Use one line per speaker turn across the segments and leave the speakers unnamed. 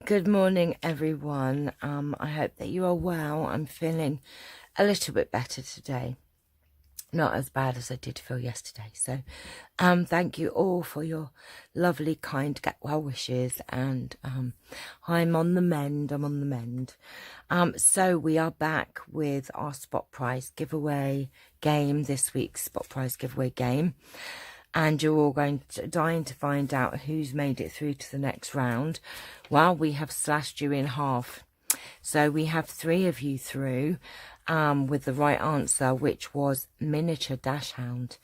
Good morning, everyone. I hope that you are well. I'm feeling a little bit better today. Not as bad as I did feel yesterday. So, thank you all for your lovely, kind get well wishes. And I'm on the mend. So we are back with our spot prize giveaway game. This week's spot prize giveaway game. And you're all dying to find out who's made it through to the next round. Well, we have slashed you in half. So we have 3 of you through with the right answer, which was miniature dachshund.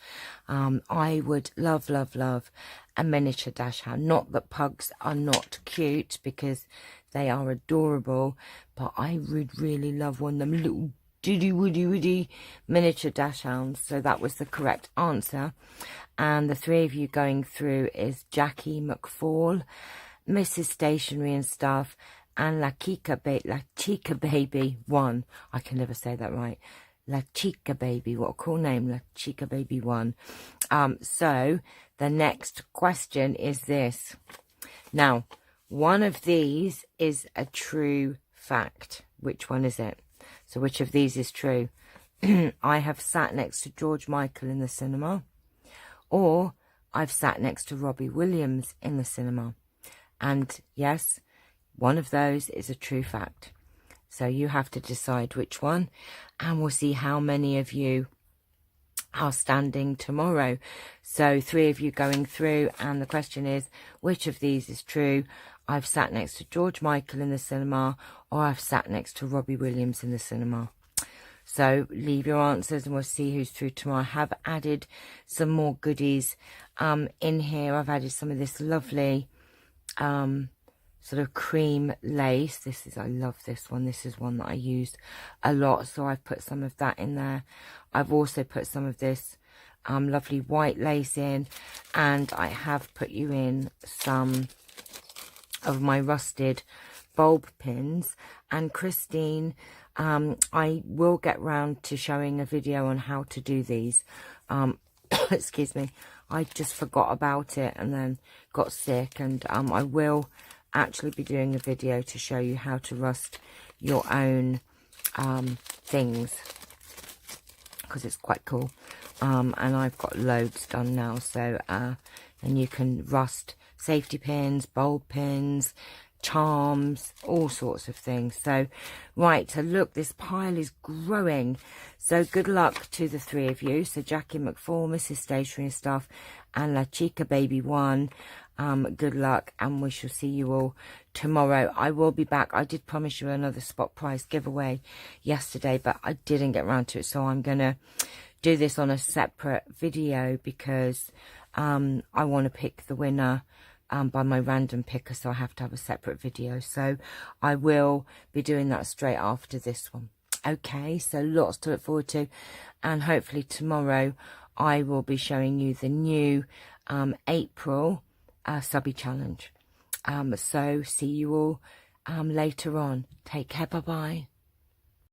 I would love a miniature dachshund. Not that pugs are not cute, because they are adorable, but I would really love one of them little woody miniature dachshunds. So that was the correct answer. And the 3 of you going through is Jackie McFall, Mrs. Stationery and Stuff, and La Chica Baby 1. I can never say that right. La Chica Baby, what a cool name, La Chica Baby 1. So the next question is this. Now, one of these is a true fact. Which one is it? So which of these is true? I have sat next to George Michael in the cinema, or I've sat next to Robbie Williams in the cinema. And yes, one of those is a true fact. So you have to decide which one, and we'll see how many of you are standing tomorrow. So 3 of you going through, and the question is, which of these is true? I've sat next to George Michael in the cinema, or I've sat next to Robbie Williams in the cinema. So leave your answers and we'll see who's through tomorrow. I have added some more goodies in here. I've added some of this lovely sort of cream lace. I love this one. This is one that I use a lot, so I've put some of that in there. I've also put some of this lovely white lace in, and I have put you in some of my rusted bulb pins. And Christine, I will get round to showing a video on how to do these. Excuse me, I just forgot about it and then got sick, and I will actually be doing a video to show you how to rust your own things, because it's quite cool. And I've got loads done now, so and you can rust safety pins, bulb pins, charms, all sorts of things. So right, so look, this pile is growing. So good luck to the 3 of you. So Jackie McFall, Mrs. Stationery and Stuff, and La Chica Baby 1. Good luck, and we shall see you all tomorrow. I will be back. I did promise you another spot prize giveaway yesterday, but I didn't get around to it, so I'm gonna do this on a separate video, because I want to pick the winner by my random picker, so I have to have a separate video. So I will be doing that straight after this one. Okay, so lots to look forward to, and hopefully tomorrow I will be showing you the new April subby challenge. So see you all later on. Take care. Bye bye.